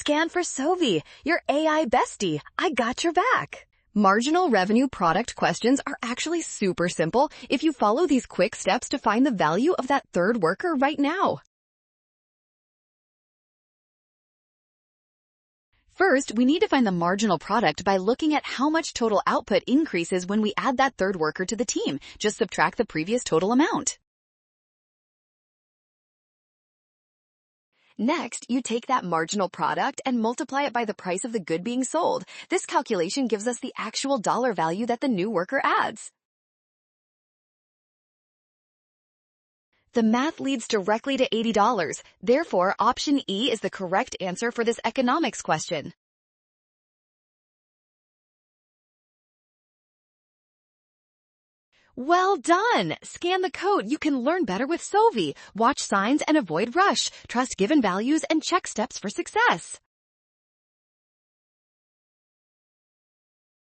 Scan for Sovi, your AI bestie. I got your back. Marginal revenue product questions are actually super simple if you follow these quick steps to find the value of that third worker right now. First, we need to find the marginal product by looking at how much total output increases when we add that third worker to the team. Just subtract the previous total amount. Next, you take that marginal product and multiply it by the price of the good being sold. This calculation gives us the actual dollar value that the new worker adds. The math leads directly to $80. Therefore, option E is the correct answer for this economics question. Well done! Scan the code. You can learn better with Sovi. Watch signs and avoid rush. Trust given values and check steps for success.